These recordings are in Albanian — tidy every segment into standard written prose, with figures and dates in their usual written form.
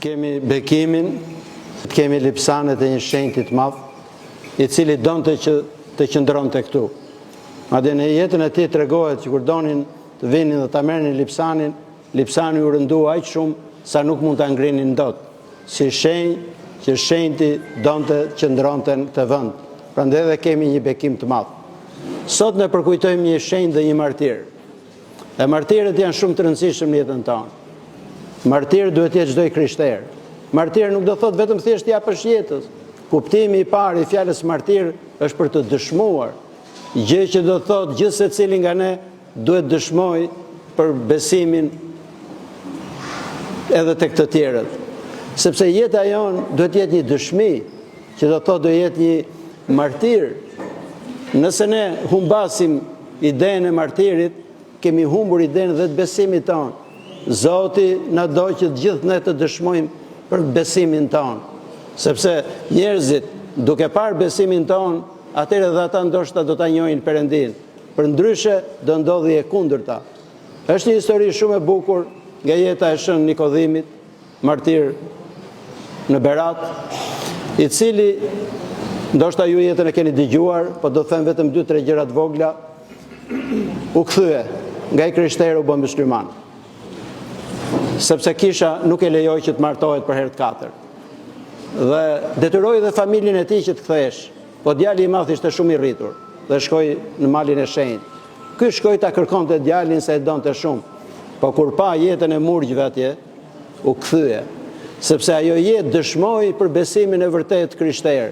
Kemi bekimin, kemi lipsanet e një shenjtit madh, i cili donte që të qëndronte këtu. Madje në jetën e tij tregohet që kur donin të vinin dhe ta merrnin lipsanin, lipsani u rëndua aq shumë sa nuk mund ta ngrinin dot. Si shenjë që shenjti donte qëndronte në këtë vend. Prandaj edhe kemi një bekim të madh. Sot ne përkujtojmë një shenjë dhe një martir. E martirët janë shumë të rëndësishëm në jetën tonë. Martir duhet jetë çdo krishter. Martir nuk do thot vetëm thjesht japësh jetës. Kuptimi i parë i fjalës martir është për të dëshmuar. Gjë që do thot gjithë secili nga ne duhet dëshmoj për besimin edhe tek të tjerët. Sepse jeta jon duhet jetë një dëshmi, që do thot do jetë një martir. Nëse ne humbasim idenë e martirit, kemi humbur idenë dhe të besimit tonë. Zoti na do që të gjithë ne të dëshmojmë për besimin tonë. Sepse njerëzit, duke parë besimin tonë, atëherë dhe ata ndoshta do ta njohin Perëndin. Përndryshe do ndodhi e kundërta. Është një histori shumë e bukur nga jeta e shën Nikodhimit, martir në Berat, i cili ndoshta ju jetën e keni dëgjuar, po do të them vetëm 2-3 gjëra të vogla. U kthye nga i krishterë u bë mysliman. Sepse kisha nuk e lejoj që të martohet për herë të katër. Dhe detyroi dhe familjen e tij që të kthehesh. Po djali i madh ishte shumë i rritur dhe shkoi në malin e shenjtë. Ky shkoi ta kërkonte djalin se e donte shumë. Po kur pa jetën e murgjve atje, u kthye. Sepse ajo jetë dëshmoi për besimin e vërtet krishterë.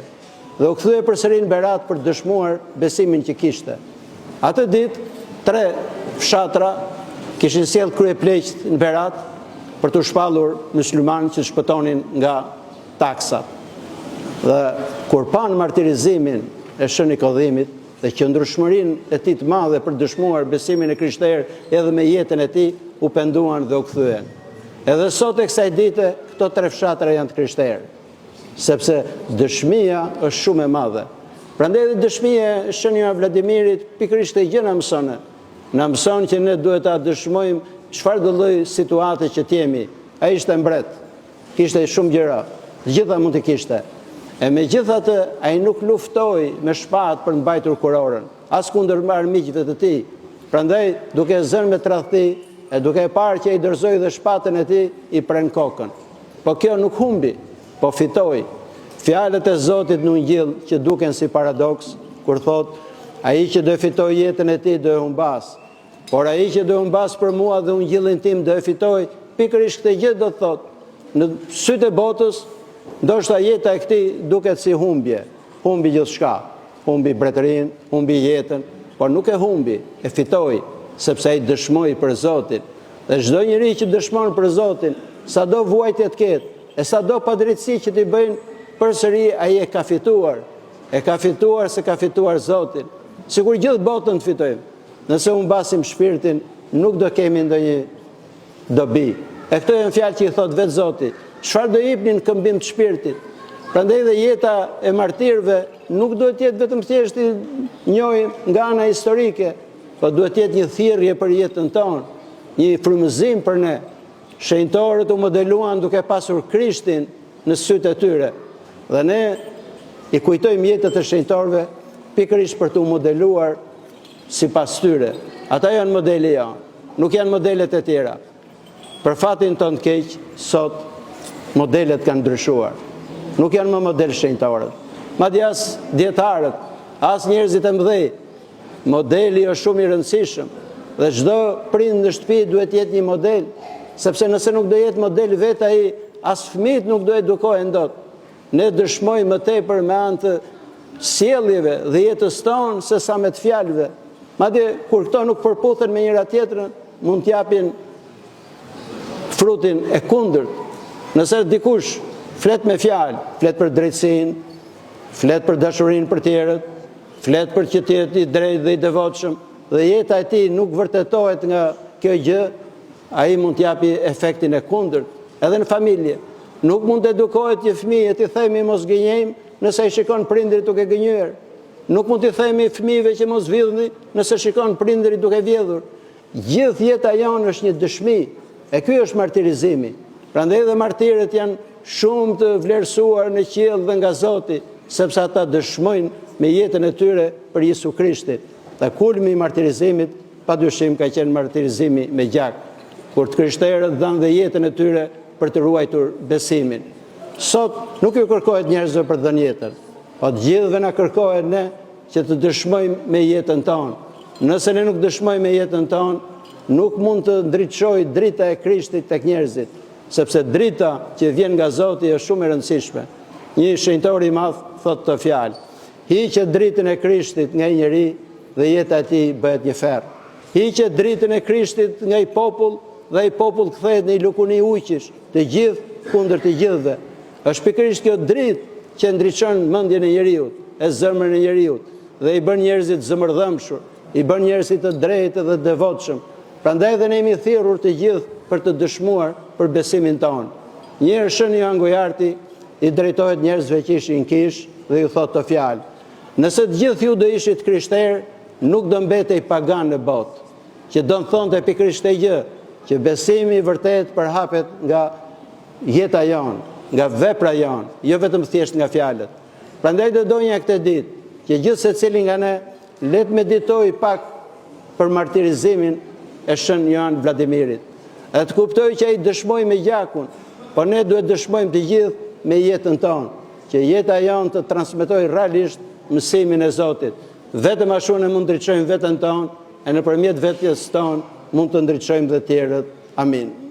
Dhe u kthye përsëri në Berat për dëshmuar besimin që kishte. Atë ditë 3 fshatra kishin sjell kryepleqt në Berat për të shpallur myslimanë që shpëtonin nga taksat. Dhe kur pan martirizimin e shën Nikodhimit dhe qëndrueshmërinë e tij të madhe për dëshmuar besimin e krishterë edhe me jetën e tij, u penduan dhe u kthyen. Edhe sot e kësaj dite këto 3 fshatra janë të krishterë, sepse dëshmia është shumë e madhe. Prandaj edhe dëshmia e shënjëra Vladimirit pikërisht e gjë na mëson. Na mëson që ne duhet ta dëshmojmë çfarë do lloj situate që t'jemi. Ai ishte mbret, kishte shumë gjëra, të gjitha mund të kishte. E megjithatë, ai nuk luftoi me shpatë për mbajtur kurorën, as kundër armiqve të tij. Prandaj, duke zënë me tradhti, e duke parë që ai dorëzoi dhe shpatën e tij, i pren kokën. Po kjo nuk humbi, po fitoi. Fjalët e Zotit në Ungjil që duken si paradoks, kur thot, ai që do fitoj jetën e tij do e humbas. Por ai që do humbas për mua dhe ungjillin tim do e fitoj, pikërisht këtë gjë do thot. Në sytë e botës, ndoshta jeta e këtij duket si humbje. Humbi gjithçka. Humbi bretërinë, humbi jetën, por nuk e humbi, e fitoi, sepse ai dëshmoi për Zotin. Dhe çdo njeri që dëshmon për Zotin, sado vuajtje të ketë, e sado padrejtësi që t'i bëjnë, përsëri ai e ka fituar. E ka fituar se ka fituar Zotin. Sigur gjithë botën të fitojmë. Nëse humbasim shpirtin, nuk do kemi ndonjë dobi. E këto janë fjalë që i thot vetë Zoti. Çfarë do jepnin në këmbim të shpirtit? Prandaj dhe jeta e martirëve nuk duhet të jetë vetëm thjesht njohje nga ana historike, por duhet të jetë një thirrje për jetën tonë, një frymëzim për ne. Shenjtorët u modeluan duke pasur Krishtin në sytë e tyre. Dhe ne i kujtojmë jetët e shenjtorëve pikërisht për të modeluar sipas tyre. Ata janë modeli janë, nuk janë modelet e tjera. Për fatin tonë të keq, sot modelet kanë ndryshuar. Nuk janë më model shenjtorët. Madje as dietarët, as njerëzit e mëdhej. Modeli është shumë i rëndësishëm dhe çdo prind në shtëpi duhet të jetë një model, sepse nëse nuk do jetë model vetë ai, as fëmijët nuk do edukohen dot. Ne dëshmojmë më tepër me anë të sjelljeve dhe jetës tonë se sa me të fjalëve. Madje kur këto nuk përputhen me njëra tjetrën, mund t'japin frutin e kundërt. Nëse dikush flet me fjalë, flet për drejtësinë, flet për dashurinë për tjerët, flet për që të jetë i drejtë dhe i devotshëm, dhe jeta e tij nuk vërtetohet nga kjo gjë, ai mund t'japi efektin e kundërt. Edhe në familje, nuk mund të edukohet një fëmijë, ti themi mos gënjejmë nëse ai shikon prindërit duke gënjur. Nuk mund t'i themi fëmijëve që mos vjedhni nëse shikon prindërit duke vjedhur. Gjithë jeta jonë është një dëshmi, e ky është martirizimi. Prandaj dhe martirët janë shumë të vlerësuar në qiell dhe nga Zoti, sepse ata dëshmojnë me jetën e tyre për Jezu Krishtin. Dhe kulmi i martirizimit, padyshim ka qenë martirizimi me gjak, kur të krishterët dhanë dhe jetën e tyre për të ruajtur besimin. Sot nuk ju kërkohet njerëzve për dhënë jetën, po të gjithëve na kërkohet ne që të dëshmojmë me jetën tonë. Nëse ne nuk dëshmojmë me jetën tonë, nuk mund të ndriçojë drita e Krishtit tek njerëzit, sepse drita që vjen nga Zoti është shumë e rëndësishme. Një shenjtor i madh thotë të fjalë: hiqet dritën e Krishtit nga një njeri dhe jeta e tij bëhet një ferr. Hiqet dritën e Krishtit nga një popull dhe ai popull kthehet në një lukuni ujqish, të gjithë kundër të gjithëve. Është pikërisht kjo dritë që ndriçon mendjen e njeriu, e zemrën e njeriu dhe i bën njerëzit zëmërdhëmshur, i bën njerëzit të drejtë dhe devotshëm. Prandaj dhe ne jemi thirrur të gjithë për të dëshmuar për besimin tonë. Një herë Shën Ioan Gojarti i drejtohet njerëzve që ishin kish dhe ju thotë të fjalë: nëse të gjithë ju do ishit krishterë, nuk do mbetej pagan në botë, që do të thonte pikërisht e gjë, që besimi i vërtet përhapet nga jeta jonë, nga vepra jonë, jo vetëm thjesht nga fjalët. Prandaj do doja këtë ditë që gjithë secili nga ne le të meditoj pak për martirizimin e Shën Ioan Vladimirit. E të kuptoj që ai dëshmoi me gjakun, por ne duhet dëshmojmë të gjithë me jetën tonë, që jeta jonë të transmetojë realisht mësimin e Zotit. Vetëm ashtu ne mund të ndriçojmë veten tonë, e nëpërmjet vetes tonë mund të ndriçojmë dhe të tjerët. Amin.